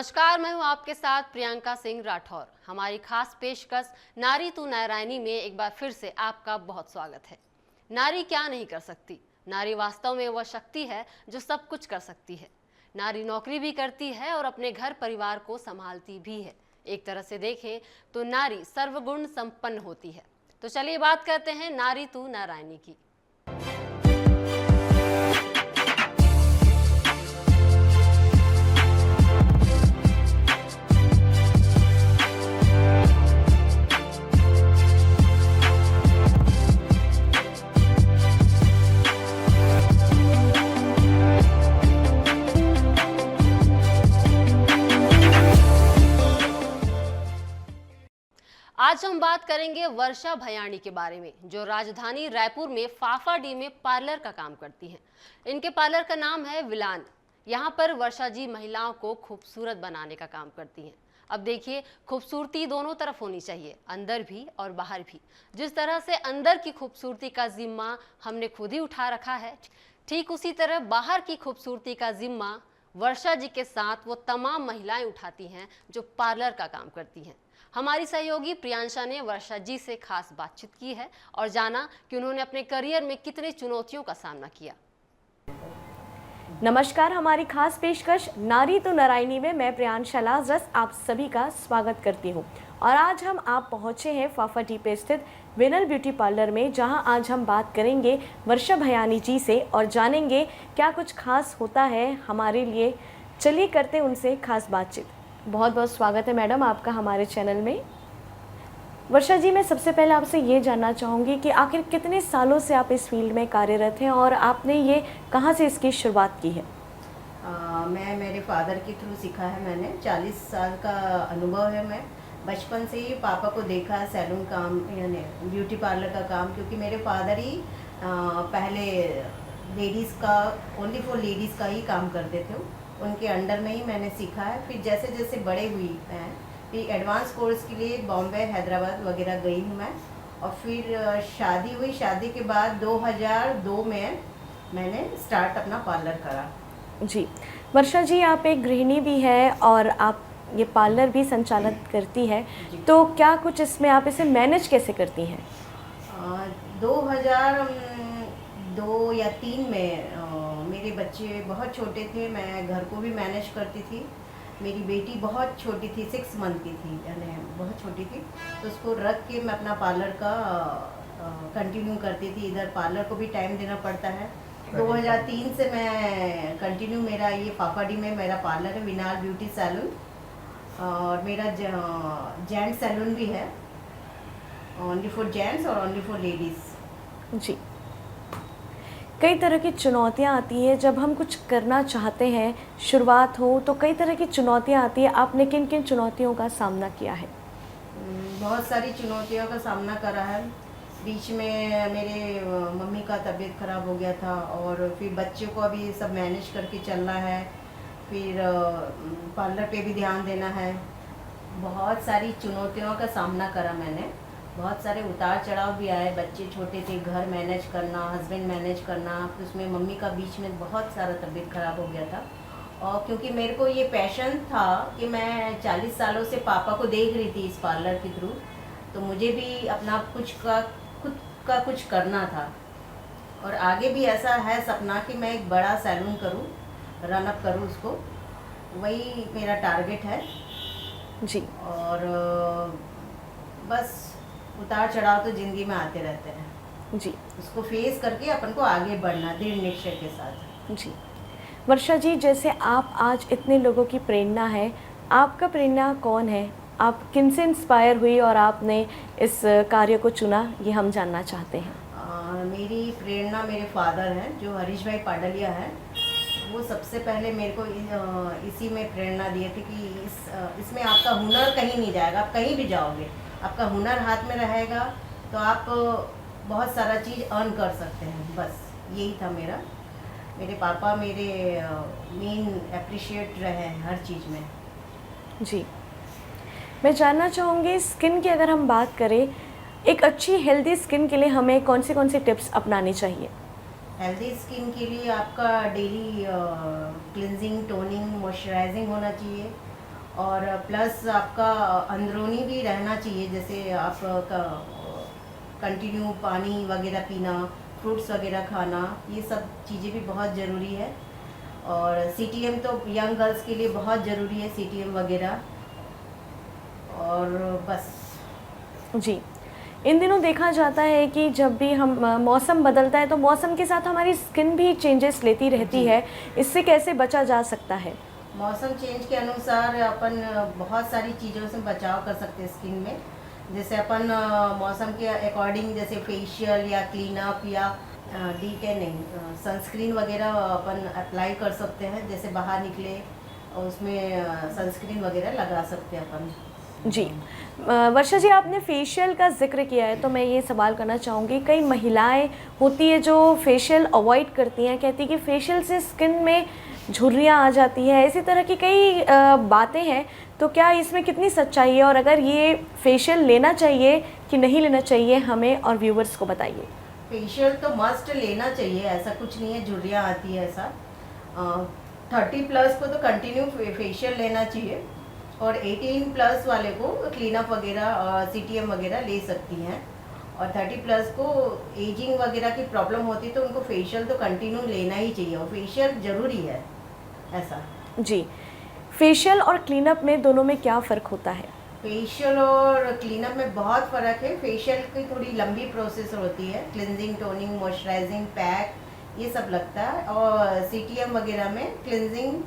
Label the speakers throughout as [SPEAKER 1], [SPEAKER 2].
[SPEAKER 1] नमस्कार, मैं हूं आपके साथ प्रियंका सिंह राठौर। हमारी खास पेशकश नारी तू नारायणी में एक बार फिर से आपका बहुत स्वागत है। नारी क्या नहीं कर सकती? नारी वास्तव में वह शक्ति है जो सब कुछ कर सकती है। नारी नौकरी भी करती है और अपने घर परिवार को संभालती भी है। एक तरह से देखें तो नारी सर्वगुण संपन्न होती है। तो चलिए बात करते हैं नारी तू नारायणी की। आज हम बात करेंगे वर्षा भयाणी के बारे में, जो राजधानी रायपुर में फाफाडी में पार्लर का काम करती हैं। इनके पार्लर का नाम है विलान। यहाँ पर वर्षा जी महिलाओं को खूबसूरत बनाने का काम करती हैं। अब देखिए, खूबसूरती दोनों तरफ होनी चाहिए, अंदर भी और बाहर भी। जिस तरह से अंदर की खूबसूरती का जिम्मा हमने खुद ही उठा रखा है, ठीक उसी तरह बाहर की खूबसूरती का जिम्मा वर्षा जी के साथ वो तमाम महिलाएं उठाती हैं जो पार्लर का काम करती हैं। हमारी सहयोगी प्रियांशा ने वर्षा जी से खास बातचीत की है और जाना कि उन्होंने अपने करियर में कितनी चुनौतियों का सामना किया।
[SPEAKER 2] नमस्कार, हमारी खास पेशकश नारी तो नारायणी में मैं प्रियांशा लाजरस आप सभी का स्वागत करती हूं। और आज आप पहुंचे हैं फाफाडी पे स्थित विनल ब्यूटी पार्लर में, जहां आज हम बात करेंगे वर्षा भयाणी जी से और जानेंगे क्या कुछ खास होता है हमारे लिए। चलिए करते हैं उनसे खास बातचीत। बहुत बहुत स्वागत है मैडम आपका हमारे चैनल में। वर्षा जी, मैं सबसे पहले आपसे ये जानना चाहूँगी कि आखिर कितने सालों से आप इस फील्ड में कार्यरत हैं और आपने ये कहाँ से इसकी शुरुआत की है?
[SPEAKER 3] मैं मेरे फादर के थ्रू सीखा है। मैंने 40 साल का अनुभव है। मैं बचपन से ही पापा को देखा सैलून काम यानी ब्यूटी पार्लर का काम, क्योंकि मेरे फादर ही पहले लेडीज़ का ओनली फॉर लेडीज़ का ही काम करते थे। उनके अंडर में ही मैंने सीखा है। फिर जैसे जैसे बड़े हुई मैं फिर एडवांस कोर्स के लिए बॉम्बे, हैदराबाद वगैरह गई हूँ मैं। और फिर शादी हुई। शादी के बाद 2002 में मैंने स्टार्ट अपना पार्लर करा।
[SPEAKER 2] जी वर्षा जी, आप एक गृहिणी भी है और आप ये पार्लर भी संचालित करती है, तो क्या कुछ इसमें आप इसे मैनेज कैसे करती हैं?
[SPEAKER 3] 2002 या 3 में मेरे बच्चे बहुत छोटे थे। मैं घर को भी मैनेज करती थी। मेरी बेटी बहुत छोटी थी, 6 मंथ की थी, यानी बहुत छोटी थी। तो उसको रख के मैं अपना पार्लर का कंटिन्यू करती थी। इधर पार्लर को भी टाइम देना पड़ता है। 2003 से मैं कंटिन्यू, मेरा ये फाफाडी में मेरा पार्लर है, विनाल ब्यूटी सैलून। और मेरा जेंट्स सैलून भी है, ओनली फॉर जेंट्स और ओनली फॉर लेडीज़।
[SPEAKER 2] जी, कई तरह की चुनौतियाँ आती है जब हम कुछ करना चाहते हैं, शुरुआत हो तो कई तरह की चुनौतियाँ आती है। आपने किन किन चुनौतियों का सामना किया है?
[SPEAKER 3] बहुत सारी चुनौतियों का सामना करा है। बीच में मेरे मम्मी का तबीयत ख़राब हो गया था और फिर बच्चों को अभी सब मैनेज करके चलना है। फिर पार्लर पे भी ध्यान देना है। बहुत सारी चुनौतियों का सामना करा मैंने। बहुत सारे उतार चढ़ाव भी आए। बच्चे छोटे थे, घर मैनेज करना, हस्बैंड मैनेज करना। फिर उसमें मम्मी का बीच में बहुत सारा तबीयत ख़राब हो गया था। और क्योंकि मेरे को ये पैशन था कि मैं 40 सालों से पापा को देख रही थी इस पार्लर के थ्रू, तो मुझे भी अपना खुद का कुछ करना था। और आगे भी ऐसा है सपना कि मैं एक बड़ा सैलून करूं, रन अप करूं उसको। वही मेरा टारगेट है
[SPEAKER 2] जी।
[SPEAKER 3] और बस उतार चढ़ाव तो ज़िंदगी में आते रहते हैं
[SPEAKER 2] जी।
[SPEAKER 3] उसको फेस करके अपन को आगे बढ़ना दृढ़ निश्चय के साथ।
[SPEAKER 2] जी वर्षा जी, जैसे आप आज इतने लोगों की प्रेरणा है, आपका प्रेरणा कौन है? आप किन से इंस्पायर हुई और आपने इस कार्य को चुना, ये हम जानना चाहते हैं।
[SPEAKER 3] मेरी प्रेरणा मेरे फादर हैं जो हरीश भाई पाडलिया हैं। वो सबसे पहले मेरे को इसी में प्रेरणा दिए थे कि इसमें आपका हुनर कहीं नहीं जाएगा। आप कहीं भी जाओगे, आपका हुनर हाथ में रहेगा तो आप बहुत सारा चीज़ अर्न कर सकते हैं। बस यही था मेरा। मेरे पापा मेरे मेन अप्रिशिएट रहे हैं हर चीज़ में।
[SPEAKER 2] जी, मैं जानना चाहूँगी स्किन की अगर हम बात करें, एक अच्छी हेल्दी स्किन के लिए हमें कौन से टिप्स अपनानी चाहिए?
[SPEAKER 3] हेल्दी स्किन के लिए आपका डेली क्लिनजिंग, टोनिंग, मॉइस्चराइजिंग होना चाहिए। और प्लस आपका अंदरूनी भी रहना चाहिए, जैसे आप कंटिन्यू पानी वगैरह पीना, फ्रूट्स वगैरह खाना, ये सब चीज़ें भी बहुत ज़रूरी है। और सीटीएम तो यंग गर्ल्स के लिए बहुत ज़रूरी है, सीटीएम वगैरह। और बस
[SPEAKER 2] जी, इन दिनों देखा जाता है कि जब भी हम मौसम बदलता है तो मौसम के साथ हमारी स्किन भी चेंजेस लेती रहती
[SPEAKER 3] जी।
[SPEAKER 2] है, इससे कैसे बचा जा सकता है?
[SPEAKER 3] मौसम चेंज के अनुसार अपन बहुत सारी चीज़ों से बचाव कर सकते हैं स्किन में। जैसे अपन मौसम के अकॉर्डिंग जैसे फेशियल या क्लीन अप या डी10 नहीं, सनस्क्रीन वगैरह अपन अप्लाई कर सकते हैं। जैसे बाहर निकले और उसमें सनस्क्रीन वगैरह लगा सकते हैं अपन।
[SPEAKER 2] जी, वर्षा जी, आपने फेशियल का ज़िक्र किया है तो मैं ये सवाल करना चाहूँगी, कई महिलाएं होती है जो फेशियल अवॉइड करती हैं, कहती है कि फेशियल से स्किन में झुर्रियाँ आ जाती है, इसी तरह की कई बातें हैं। तो क्या इसमें कितनी सच्चाई है, और अगर ये फेशियल लेना चाहिए कि नहीं लेना चाहिए, हमें और व्यूवर्स को बताइए।
[SPEAKER 3] फेशियल तो मस्ट लेना चाहिए, ऐसा कुछ नहीं है झुर्रियाँ आती है ऐसा। 30 प्लस को तो कंटिन्यू फेशियल लेना चाहिए, और 18 प्लस वाले को क्लीनअप वगैरह और सीटीएम वगैरह ले सकती हैं। और 30 प्लस को एजिंग वगैरह की प्रॉब्लम होती है तो उनको फेशियल तो कंटिन्यू लेना ही चाहिए, और फेशियल ज़रूरी है ऐसा।
[SPEAKER 2] जी, फेशियल और क्लीनअप में दोनों में क्या फ़र्क होता है?
[SPEAKER 3] फेशियल और क्लीनअप में बहुत फ़र्क है। फेशियल की थोड़ी लंबी प्रोसेस होती है, क्लिनजिंग, टोनिंग, मॉइस्चराइजिंग, पैक, ये सब लगता है। और सीटीएम वगैरह में क्लिनजिंग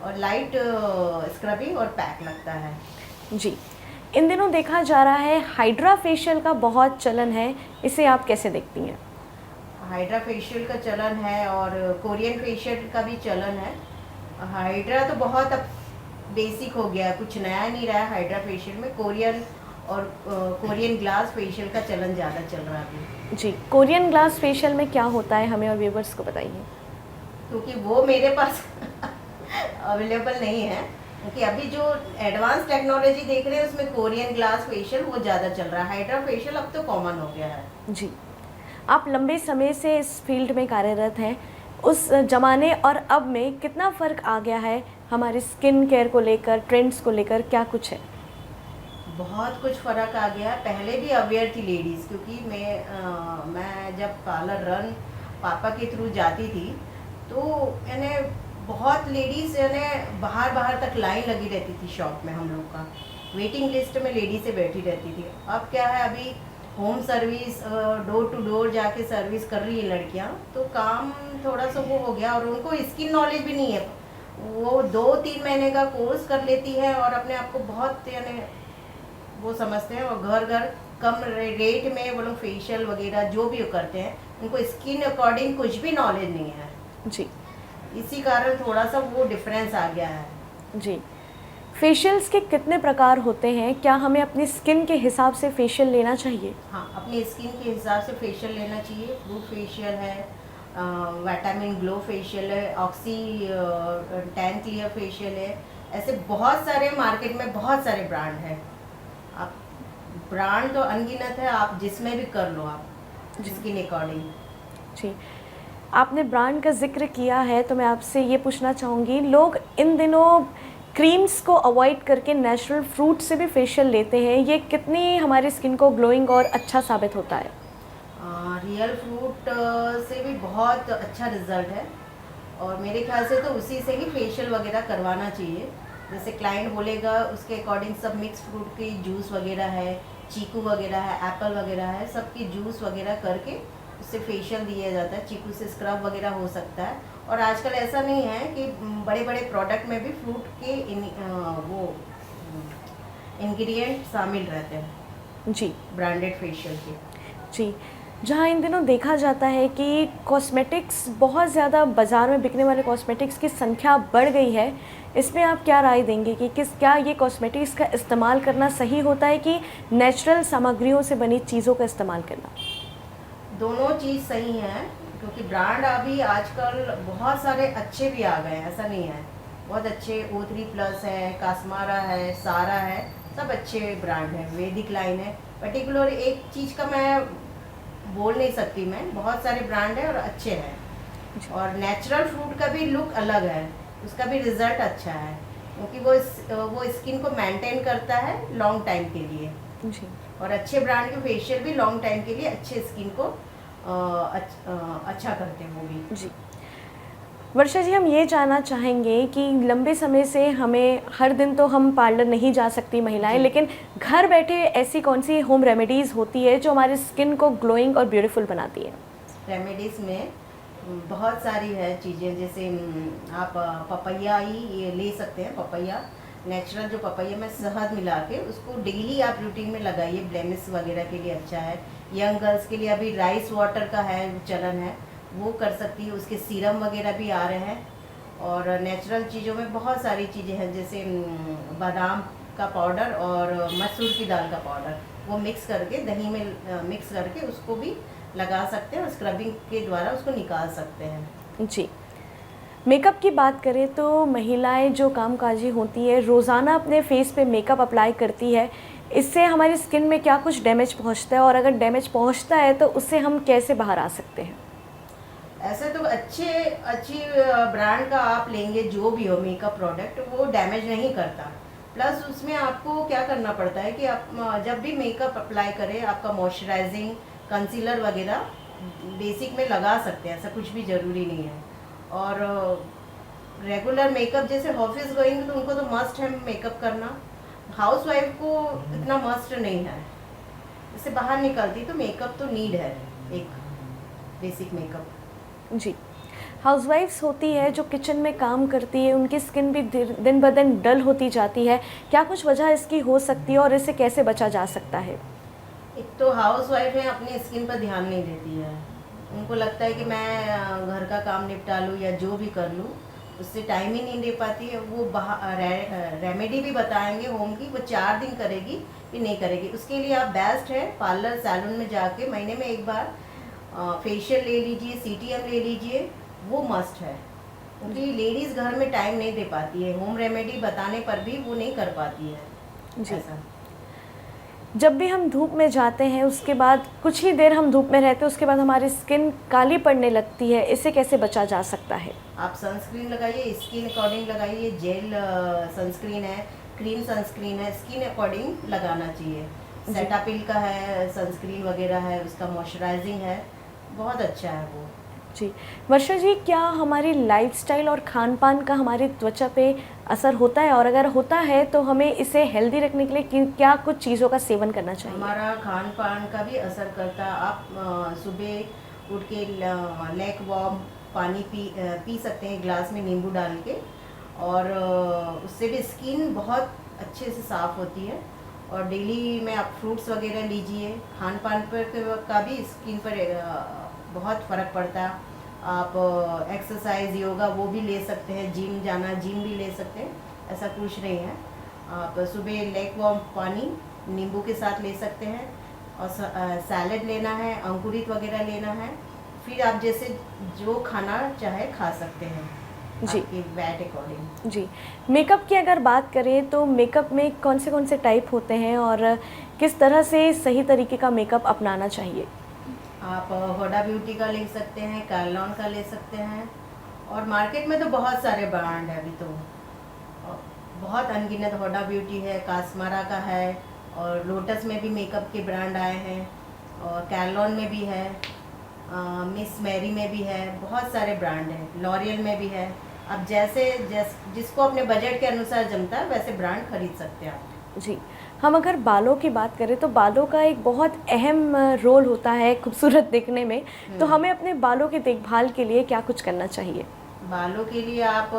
[SPEAKER 3] और लाइट स्क्रबिंग और पैक लगता है।
[SPEAKER 2] जी, इन दिनों देखा जा रहा है हाइड्रा फेशियल का बहुत चलन है, इसे आप कैसे देखती हैं?
[SPEAKER 3] हाइड्रा फेशियल का चलन है और कोरियन फेशियल का भी चलन है। हाइड्रा तो बहुत अब बेसिक हो गया, कुछ नया नहीं रहा है हाइड्रा फेशियल में। कोरियन और कोरियन ग्लास फेशियल का चलन ज़्यादा चल रहा है अभी।
[SPEAKER 2] जी, कोरियन ग्लास फेशियल में क्या होता है, हमें और व्यूवर्स को बताइए।
[SPEAKER 3] क्योंकि वो मेरे पास अवेलेबल नहीं है, क्योंकि अभी जो एडवांस टेक्नोलॉजी देख रहे हैं उसमें कोरियन ग्लास फेशियल वो ज़्यादा चल रहा है। हाइड्रा फेशियल अब तो कॉमन हो गया है।
[SPEAKER 2] जी, आप लंबे समय से इस फील्ड में कार्यरत हैं, उस ज़माने और अब में कितना फ़र्क आ गया है हमारी स्किन केयर को लेकर, ट्रेंड्स को लेकर, क्या कुछ है?
[SPEAKER 3] बहुत कुछ फ़र्क आ गया है। पहले भी अवेयर थी लेडीज़, क्योंकि मैं जब पार्लर रन पापा के थ्रू जाती थी तो यानी बहुत लेडीज़ यानी बाहर तक लाइन लगी रहती थी शॉप में। हम लोग का वेटिंग लिस्ट में लेडीज़ें बैठी रहती थी। अब क्या है, अभी home service, door to door जाके सर्विस कर रही है लड़कियां, तो काम थोड़ा सा वो हो गया। और उनको स्किन नॉलेज भी नहीं है, वो 2-3 महीने का कोर्स कर लेती है और अपने आप को बहुत यानी वो समझते हैं, और घर घर कम रेट में वो लोग फेशियल वगैरह जो भी करते हैं, उनको स्किन अकॉर्डिंग कुछ भी नॉलेज नहीं है।
[SPEAKER 2] जी
[SPEAKER 3] इसी कारण थोड़ा सा वो डिफरेंस आ गया है।
[SPEAKER 2] जी, फेशियल्स के कितने प्रकार होते हैं, क्या हमें अपनी स्किन के हिसाब से फेशियल लेना चाहिए?
[SPEAKER 3] हाँ, अपनी स्किन के हिसाब से फेशियल लेना चाहिए। फ्रूट फेशियल है, विटामिन ग्लो फेशियल है, ऑक्सी टैन क्लियर फेशियल है। ऐसे बहुत सारे मार्केट में बहुत सारे ब्रांड हैं। आप ब्रांड तो अनगिनत है, आप जिसमें भी कर लो आप स्किन अकॉर्डिंग।
[SPEAKER 2] जी, आपने ब्रांड का जिक्र किया है तो मैं आपसे ये पूछना चाहूँगी, लोग इन दिनों क्रीम्स को अवॉइड करके नेचुरल फ्रूट से भी फेशियल लेते हैं, ये कितनी हमारी स्किन को ग्लोइंग और अच्छा साबित होता है?
[SPEAKER 3] रियल फ्रूट से भी बहुत अच्छा रिजल्ट है, और मेरे ख्याल से तो उसी से ही फेशियल वगैरह करवाना चाहिए। जैसे क्लाइंट बोलेगा उसके अकॉर्डिंग सब मिक्स फ्रूट की जूस वगैरह है, चीकू वगैरह है, एप्पल वगैरह है, सबकी जूस वगैरह करके उससे फेशियल दिया जाता है। चीकू से स्क्रब वगैरह हो सकता है। और आजकल ऐसा नहीं है कि बड़े बड़े प्रोडक्ट में भी फ्रूट के वो इंग्रेडिएंट शामिल रहते हैं
[SPEAKER 2] जी
[SPEAKER 3] ब्रांडेड फेशियल के।
[SPEAKER 2] जी, जहाँ इन दिनों देखा जाता है कि कॉस्मेटिक्स बहुत ज़्यादा बाज़ार में बिकने वाले कॉस्मेटिक्स की संख्या बढ़ गई है, इसमें आप क्या राय देंगे कि क्या ये कॉस्मेटिक्स का इस्तेमाल करना सही होता है कि नेचुरल सामग्रियों से बनी चीज़ों का इस्तेमाल करना?
[SPEAKER 3] दोनों चीज़ सही है, क्योंकि ब्रांड अभी आजकल बहुत सारे अच्छे भी आ गए हैं, ऐसा नहीं है। बहुत अच्छे O3+ है, कास्मारा है, सारा है, सब अच्छे ब्रांड हैं। वैदिक लाइन है। पर्टिकुलर एक चीज़ का मैं बोल नहीं सकती, मैं बहुत सारे ब्रांड हैं और अच्छे हैं। और नेचुरल फ्रूट का भी लुक अलग है, उसका भी रिज़ल्ट अच्छा है। क्योंकि वो स्किन को मेंटेन करता है लॉन्ग टाइम के लिए।
[SPEAKER 2] जी
[SPEAKER 3] और अच्छे ब्रांड के फेशियल भी लॉन्ग टाइम के लिए अच्छे स्किन को अच्छा करते हैं वो भी।
[SPEAKER 2] जी। वर्षा जी, हम ये जानना चाहेंगे कि लंबे समय से हमें हर दिन तो हम पार्लर नहीं जा सकती महिलाएं,
[SPEAKER 3] जी।
[SPEAKER 2] लेकिन घर बैठे ऐसी कौन सी होम रेमेडीज़ होती है जो हमारी स्किन को ग्लोइंग और ब्यूटीफुल बनाती है?
[SPEAKER 3] रेमेडीज़ में बहुत सारी है चीज़ें, जैसे आप पपैया ही ये ले सकते हैं। पपैया नेचुरल जो पपैया में शहद मिला के उसको डेली आप रूटीन में लगाइए, ब्लेमिश वगैरह के लिए अच्छा है। यंग गर्ल्स के लिए अभी राइस वाटर का है चलन है, वो कर सकती है। उसके सीरम वगैरह भी आ रहे हैं। और नेचुरल चीज़ों में बहुत सारी चीज़ें हैं, जैसे बादाम का पाउडर और मसूर की दाल का पाउडर, वो मिक्स करके दही में मिक्स करके उसको भी लगा सकते हैं और स्क्रबिंग के द्वारा उसको निकाल सकते हैं।
[SPEAKER 2] जी। मेकअप की बात करें तो महिलाएं जो कामकाजी होती है रोज़ाना अपने फेस पे मेकअप अप्लाई करती है, इससे हमारी स्किन में क्या कुछ डैमेज पहुंचता है, और अगर डैमेज पहुंचता है तो उससे हम कैसे बाहर आ सकते हैं?
[SPEAKER 3] ऐसे तो अच्छी ब्रांड का आप लेंगे जो भी हो मेकअप प्रोडक्ट, वो डैमेज नहीं करता। प्लस उसमें आपको क्या करना पड़ता है कि आप जब भी मेकअप अप्लाई करें, आपका मॉइस्चराइजिंग कंसीलर वगैरह बेसिक में लगा सकते हैं, ऐसा कुछ भी ज़रूरी नहीं है। और रेगुलर मेकअप जैसे ऑफिस गोइंग तो उनको तो मस्ट है मेकअप करना, हाउस वाइफ को इतना मस्ट नहीं है। इससे बाहर निकलती तो मेकअप तो नीड है, एक बेसिक मेकअप।
[SPEAKER 2] जी। हाउसवाइफ्स होती है जो किचन में काम करती है, उनकी स्किन भी दिन ब दिन डल होती जाती है, क्या कुछ वजह इसकी हो सकती है और इससे कैसे बचा जा सकता है?
[SPEAKER 3] एक तो हाउस वाइफ है, अपनी स्किन पर ध्यान नहीं देती है। उनको लगता है कि मैं घर का काम निपटा लूँ या जो भी कर लूँ, उससे टाइम ही नहीं दे पाती है। वो रेमेडी भी बताएंगे होम की, वो 4 दिन करेगी फिर नहीं करेगी। उसके लिए आप बेस्ट है पार्लर सैलून में जाके महीने में एक बार फेशियल ले लीजिए, CTM ले लीजिए, वो मस्ट है। क्योंकि लेडीज़ घर में टाइम नहीं दे पाती है, होम रेमेडी बताने पर भी वो नहीं कर पाती है।
[SPEAKER 2] जी।
[SPEAKER 3] ऐसा
[SPEAKER 2] जब भी हम धूप में जाते हैं उसके बाद कुछ ही देर हम धूप में रहते हैं, उसके बाद हमारी स्किन काली पड़ने लगती है, इससे कैसे बचा जा सकता है?
[SPEAKER 3] आप सनस्क्रीन लगाइए, स्किन अकॉर्डिंग लगाइए। जेल सनस्क्रीन है, क्रीम सनस्क्रीन है, स्किन अकॉर्डिंग लगाना चाहिए। सेटापिल का है सनस्क्रीन वगैरह है, उसका मॉइस्चराइजिंग है, बहुत अच्छा है वो।
[SPEAKER 2] जी। वर्षा जी, क्या हमारी लाइफस्टाइल और खान पान का हमारी त्वचा पे असर होता है, और अगर होता है तो हमें इसे हेल्दी रखने के लिए क्या कुछ चीज़ों का सेवन करना चाहिए?
[SPEAKER 3] हमारा खान पान का भी असर करता है। आप सुबह उठ के लेक वार्म पानी पी सकते हैं ग्लास में नींबू डाल के, और उससे भी स्किन बहुत अच्छे से साफ़ होती है। और डेली में आप फ्रूट्स वगैरह लीजिए। खान पान पर का भी स्किन पर बहुत फ़र्क पड़ता है। आप एक्सरसाइज योगा वो भी ले सकते हैं, जिम जाना जिम भी ले सकते हैं, ऐसा कुछ नहीं है। आप सुबह लेक वार्म पानी नींबू के साथ ले सकते हैं, और सैलेड लेना है, अंकुरित वगैरह लेना है। फिर आप जैसे जो खाना चाहे खा सकते हैं
[SPEAKER 2] जी।
[SPEAKER 3] आपके वेट अकॉर्डिंग।
[SPEAKER 2] जी। मेकअप की अगर बात करें तो मेकअप में कौन से टाइप होते हैं, और किस तरह से सही तरीके का मेकअप अपनाना चाहिए?
[SPEAKER 3] आप होडा ब्यूटी का ले सकते हैं, कैरलॉन का ले सकते हैं, और मार्केट में तो बहुत सारे ब्रांड है अभी तो, बहुत अनगिनत। होडा ब्यूटी है, कास्मारा का है, और लोटस में भी मेकअप के ब्रांड आए हैं, और कैरलॉन में भी है, मिस मैरी में भी है, बहुत सारे ब्रांड हैं, लॉरियल में भी है। अब जिसको अपने बजट के अनुसार जमता है वैसे ब्रांड खरीद सकते हैं आप।
[SPEAKER 2] जी। हम अगर बालों की बात करें तो बालों का एक बहुत अहम रोल होता है खूबसूरत दिखने में, तो हमें अपने बालों की देखभाल के लिए क्या कुछ करना चाहिए?
[SPEAKER 3] बालों के लिए आप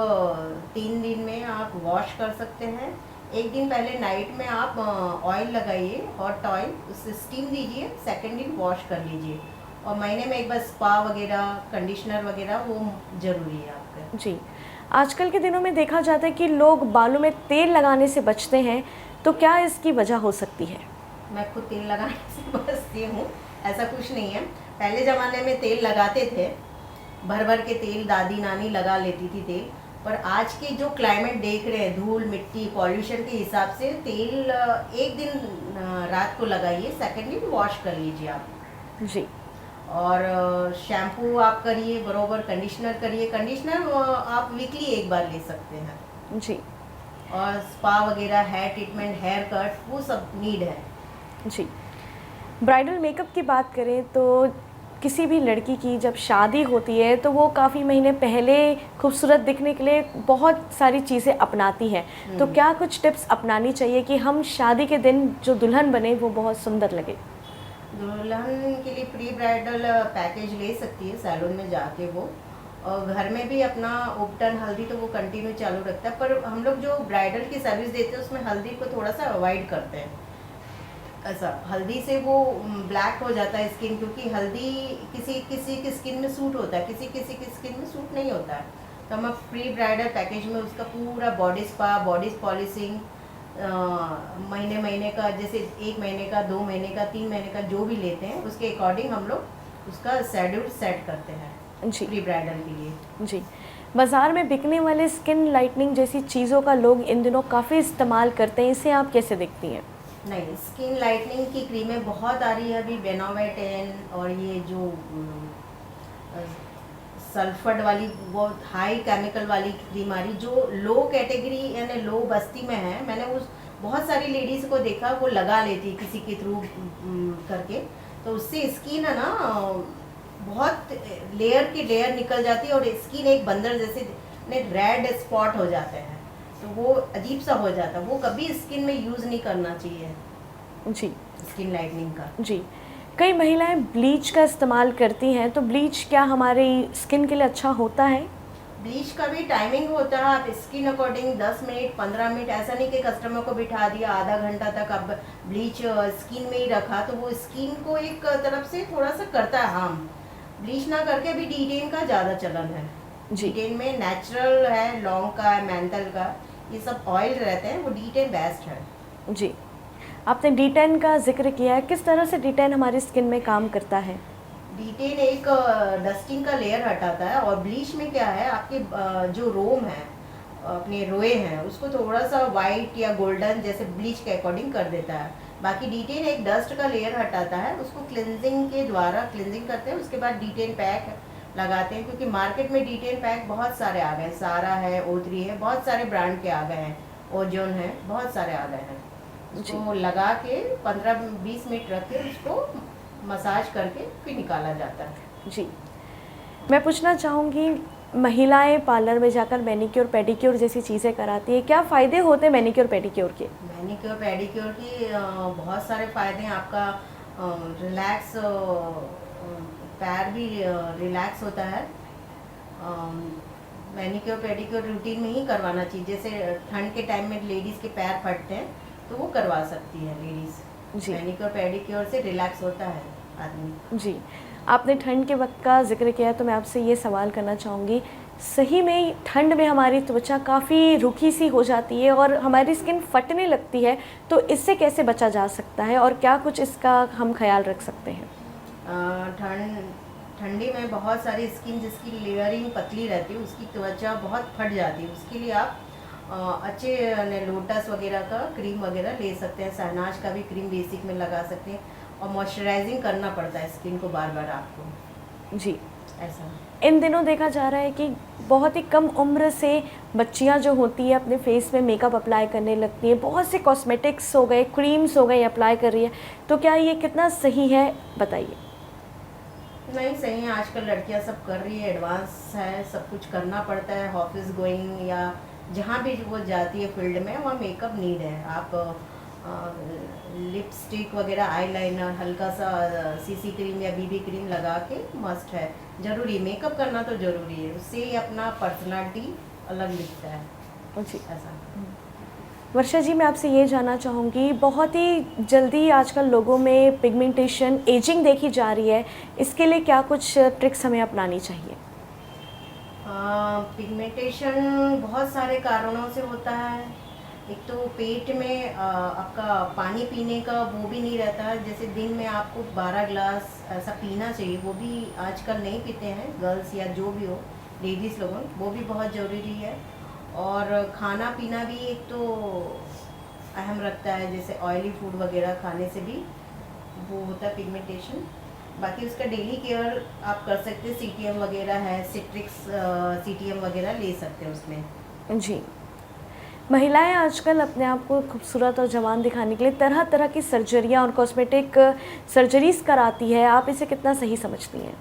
[SPEAKER 3] 3 दिन में आप वॉश कर सकते हैं। एक दिन पहले नाइट में आप ऑयल लगाइए, हॉट ऑयल, उससे स्टीम दीजिए, सेकंड दिन वॉश कर लीजिए। और महीने में एक बार स्पा वगैरह, कंडीशनर वगैरह वो ज़रूरी है आपका।
[SPEAKER 2] जी। आजकल के दिनों में देखा जाता है कि लोग बालों में तेल लगाने से बचते हैं, तो क्या इसकी वजह हो सकती है?
[SPEAKER 3] मैं खुद तेल लगाने से बचती हूँ, ऐसा कुछ नहीं है। पहले ज़माने में तेल लगाते थे, भर भर के तेल दादी नानी लगा लेती थी तेल। पर आज के जो क्लाइमेट देख रहे हैं, धूल मिट्टी पॉल्यूशन के हिसाब से तेल एक दिन रात को लगाइए, सेकंड दिन वॉश कर लीजिए आप।
[SPEAKER 2] जी।
[SPEAKER 3] और शैम्पू आप करिए बरोबर, कंडीशनर करिए। कंडीशनर आप वीकली एक बार ले सकते हैं।
[SPEAKER 2] जी।
[SPEAKER 3] और स्पा वगैरह, हेयर ट्रीटमेंट, हेयर कट, वो सब नीड है।
[SPEAKER 2] जी, ब्राइडल मेकअप की बात करें तो किसी भी लड़की की जब शादी होती है तो वो काफ़ी महीने पहले खूबसूरत दिखने के लिए बहुत सारी चीज़ें अपनाती है। तो क्या कुछ टिप्स अपनानी चाहिए कि हम शादी के दिन जो दुल्हन बने वो बहुत सुंदर लगे?
[SPEAKER 3] दुल्हन के लिए प्री ब्राइडल पैकेज ले सकती है सैलून में जाके वो, और घर में भी अपना उपटन हल्दी तो वो कंटिन्यू चालू रखता है। पर हम लोग जो ब्राइडल की सर्विस देते हैं उसमें हल्दी को थोड़ा सा अवॉइड करते हैं। ऐसा हल्दी से वो ब्लैक हो जाता है स्किन, क्योंकि हल्दी किसी किसी की स्किन में सूट होता है, किसी किसी की स्किन में सूट नहीं होता है। तो हम प्री ब्राइडल पैकेज में उसका पूरा बॉडी स्पा, बॉडी पॉलिशिंग, महीने महीने का, जैसे 1 महीने का, 2 महीने का, 3 महीने का जो भी लेते हैं उसके अकॉर्डिंग हम लोग उसका शेड्यूल सेट करते हैं
[SPEAKER 2] जी
[SPEAKER 3] प्री ब्राइडल के लिए।
[SPEAKER 2] जी, बाज़ार में बिकने वाले स्किन लाइटनिंग जैसी चीज़ों का लोग इन दिनों काफ़ी इस्तेमाल करते हैं, इसे आप कैसे देखती हैं?
[SPEAKER 3] नहीं, स्किन लाइटनिंग की क्रीमें बहुत आ रही है अभी, बेनोवेटेन और ये जो सल्फर वाली बहुत हाई केमिकल वाली क्रीम आ रही, जो लो कैटेगरी यानी लो बस्ती में है। मैंने उस बहुत सारी लेडीज़ को देखा वो लगा लेती किसी के थ्रू करके, तो उससे स्किन है ना बहुत लेयर की लेयर निकल जाती है और स्किन एक बंदर जैसे रेड स्पॉट हो जाते हैं, तो वो अजीब सा हो जाता है। वो कभी स्किन में यूज़ नहीं करना चाहिए
[SPEAKER 2] जी
[SPEAKER 3] स्किन लाइटनिंग का।
[SPEAKER 2] जी, कई महिलाएं ब्लीच का इस्तेमाल करती हैं, तो ब्लीच क्या हमारी स्किन के लिए अच्छा होता है?
[SPEAKER 3] ब्लीच का भी टाइमिंग होता है, आप स्किन अकॉर्डिंग 10 मिनट 15 मिनट, ऐसा नहीं कि कस्टमर को बिठा दिया आधा घंटा तक अब ब्लीच स्किन में ही रखा तो वो स्किन को एक तरफ से थोड़ा सा करता है हार्म। ब्लीच ना करके भी D10 का ज़्यादा चलन है।
[SPEAKER 2] जी
[SPEAKER 3] D10 में नेचुरल है, लौंग का है, मेंथल का, ये सब ऑयल रहते हैं, वो D10 बेस्ट है।
[SPEAKER 2] जी, आपने D10 का जिक्र किया है, किस तरह से D10 हमारी स्किन में काम करता है?
[SPEAKER 3] D10 एक डस्टिंग का लेयर हटाता है, और ब्लीच में क्या है आपके जो रोम है, अपने रोए हैं, उसको थोड़ा सा वाइट या गोल्डन जैसे ब्लीच के अकॉर्डिंग कर देता है। बाकी D10 एक डस्ट का लेयर हटाता है, उसको क्लिनजिंग के द्वारा क्लिनजिंग करते हैं, उसके बाद D10 पैक लगाते हैं। क्योंकि मार्केट में D10 पैक बहुत सारे आ गए, सारा है, O3 है, बहुत सारे ब्रांड के आ गए हैं, ओजोन है, बहुत सारे आ गए हैं। उसको लगा के 15-20 मिनट रख के उसको मसाज करके फिर निकाला जाता है।
[SPEAKER 2] जी, मैं पूछना चाहूँगी, महिलाएं पार्लर में जाकर मैनीक्योर पेडिक्योर जैसी चीज़ें कराती है, क्या फ़ायदे होते हैं मैनीक्योर पेडिक्योर के?
[SPEAKER 3] मैनीक्योर पेडिक्योर की बहुत सारे फ़ायदे हैं। आपका रिलैक्स, पैर भी रिलैक्स होता है। मैनीक्योर पेडिक्योर रूटीन में ही करवाना चाहिए। जैसे ठंड के टाइम में लेडीज़ के पैर फटते हैं तो वो करवा सकती है लेडीज़।
[SPEAKER 2] जी
[SPEAKER 3] मैनीक्योर पेडिक्योर से रिलैक्स होता है आदमी।
[SPEAKER 2] जी, आपने ठंड के वक्त का जिक्र किया है, तो मैं आपसे ये सवाल करना चाहूँगी, सही में ठंड में हमारी त्वचा काफ़ी रूखी सी हो जाती है और हमारी स्किन फटने लगती है, तो इससे कैसे बचा जा सकता है और क्या कुछ इसका हम ख्याल रख सकते हैं?
[SPEAKER 3] ठंडी में बहुत सारी स्किन जिसकी लेयरिंग पतली रहती है उसकी त्वचा बहुत फट जाती है। उसके लिए आप अच्छे लोटस वगैरह का क्रीम वगैरह ले सकते हैं। शहनाज का भी क्रीम बेसिक में लगा सकते हैं, और मॉइस्चराइजिंग करना पड़ता है स्किन को बार बार आपको।
[SPEAKER 2] जी,
[SPEAKER 3] ऐसा
[SPEAKER 2] इन दिनों देखा जा रहा है कि बहुत ही कम उम्र से बच्चियां जो होती है अपने फेस में मेकअप अप्लाई करने लगती हैं, बहुत से कॉस्मेटिक्स हो गए, क्रीम्स हो गए अप्लाई कर रही है, तो क्या ये कितना सही है, बताइए?
[SPEAKER 3] नहीं सही है, आजकल लड़कियां सब कर रही है, एडवांस है, सब कुछ करना पड़ता है। ऑफिस गोइंग या जहाँ भी वो जाती है फील्ड में, वहाँ मेकअप नीड है। आप लिपस्टिक वगैरह, आईलाइनर, हल्का सा सीसी क्रीम या बीबी क्रीम लगा के मस्ट है, ज़रूरी मेकअप करना तो ज़रूरी है। उससे अपना पर्सनालिटी अलग दिखता है।
[SPEAKER 2] जी,
[SPEAKER 3] ऐसा
[SPEAKER 2] वर्षा जी, मैं आपसे ये जानना चाहूँगी, बहुत ही जल्दी आजकल लोगों में पिगमेंटेशन, एजिंग देखी जा रही है, इसके लिए क्या कुछ ट्रिक्स हमें अपनानी चाहिए?
[SPEAKER 3] पिगमेंटेशन बहुत सारे कारणों से होता है। एक तो पेट में आपका पानी पीने का वो भी नहीं रहता है। जैसे दिन में आपको 12 ग्लास ऐसा पीना चाहिए, वो भी आजकल नहीं पीते हैं गर्ल्स या जो भी हो, लेडीज़ लोगों, वो भी बहुत ज़रूरी है। और खाना पीना भी एक तो अहम रखता है, जैसे ऑयली फूड वगैरह खाने से भी वो होता है पिगमेंटेशन। बाकी उसका डेली केयर आप कर सकते हैं, CTM वगैरह है, सिट्रिक्स CTM वगैरह ले सकते हैं उसमें।
[SPEAKER 2] जी, महिलाएं आजकल अपने आप को खूबसूरत और जवान दिखाने के लिए तरह तरह की सर्जरियां और कॉस्मेटिक सर्जरीज कराती है, आप इसे कितना सही समझती हैं?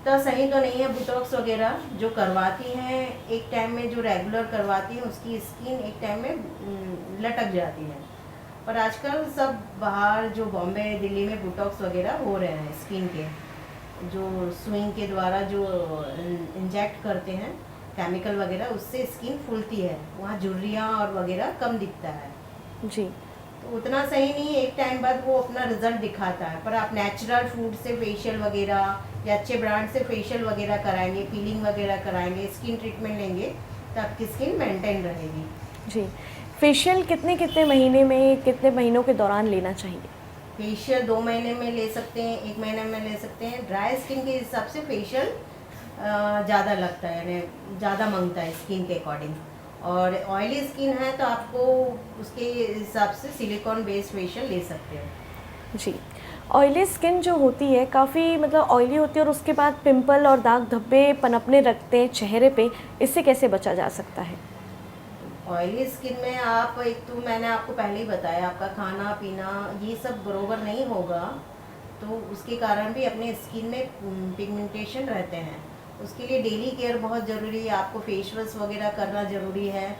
[SPEAKER 3] तो सही तो नहीं है। बुटॉक्स वगैरह जो करवाती हैं एक टाइम में, जो रेगुलर करवाती हैं उसकी स्किन एक टाइम में लटक जाती है। पर आजकल सब बाहर जो बॉम्बे दिल्ली में बुटॉक्स वगैरह हो रहे हैं स्किन के, जो सुइंग के द्वारा जो इंजेक्ट करते हैं केमिकल वगैरह, उससे स्किन फूलती है, वहाँ झुर्रियाँ और वगैरह कम दिखता है।
[SPEAKER 2] जी।
[SPEAKER 3] तो उतना सही नहीं है, एक टाइम बाद वो अपना रिजल्ट दिखाता है। पर आप नेचुरल फूड से फेशियल वगैरह या अच्छे ब्रांड से फेशियल वगैरह कराएंगे, पीलिंग वगैरह कराएंगे, स्किन ट्रीटमेंट लेंगे तो आपकी स्किन मेंटेन रहेगी।
[SPEAKER 2] जी। फेशियल कितने कितने महीने में, कितने महीनों के दौरान लेना चाहिए?
[SPEAKER 3] फेशियल 2 महीने में ले सकते हैं, 1 महीने में ले सकते हैं। ड्राई स्किन के हिसाब से फेशियल ज़्यादा लगता है, यानी ज़्यादा मांगता है स्किन के अकॉर्डिंग। और ऑयली स्किन है तो आपको उसके हिसाब से सिलिकॉन बेस्ड फेशियल ले सकते हो।
[SPEAKER 2] जी। ऑयली स्किन जो होती है काफ़ी मतलब ऑयली होती है और उसके बाद पिंपल और दाग धब्बे पनपने लगते हैं चेहरे पे, इससे कैसे बचा जा सकता है?
[SPEAKER 3] ऑयली स्किन में आप, एक तो मैंने आपको पहले ही बताया, आपका खाना पीना ये सब बरोबर नहीं होगा तो उसके कारण भी अपने स्किन में पिगमेंटेशन रहते हैं। उसके लिए डेली केयर बहुत ज़रूरी है। आपको फेस वॉश वगैरह करना ज़रूरी है,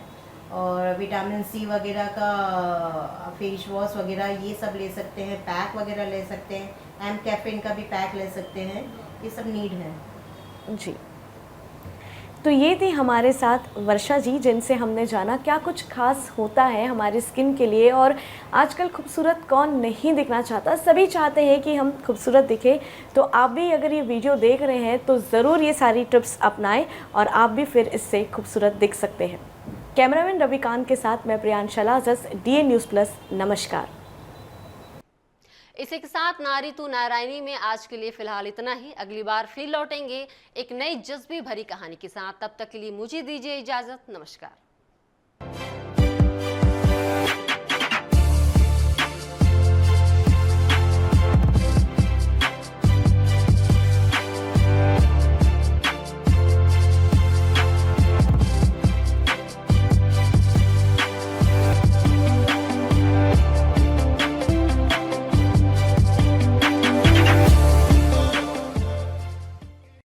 [SPEAKER 3] और विटामिन सी वगैरह का फेस वॉश वगैरह ये सब ले सकते हैं, पैक वगैरह ले सकते हैं, एम कैफीन का भी पैक ले सकते हैं, ये सब नीड है।
[SPEAKER 2] जी। तो ये थी हमारे साथ वर्षा जी, जिनसे हमने जाना क्या कुछ खास होता है हमारी स्किन के लिए। और आजकल खूबसूरत कौन नहीं दिखना चाहता, सभी चाहते हैं कि हम खूबसूरत दिखें। तो आप भी अगर ये वीडियो देख रहे हैं तो ज़रूर ये सारी टिप्स अपनाएं और आप भी फिर इससे खूबसूरत दिख सकते हैं। कैमरामैन रविकांत के साथ मैं प्रियांशा लाजस, DN News Plus, नमस्कार।
[SPEAKER 1] इसी के साथ नारी तू नारायणी में आज के लिए फिलहाल इतना ही। अगली बार फिर लौटेंगे एक नई जज्बे भरी कहानी के साथ। तब तक के लिए मुझे दीजिए इजाजत। नमस्कार।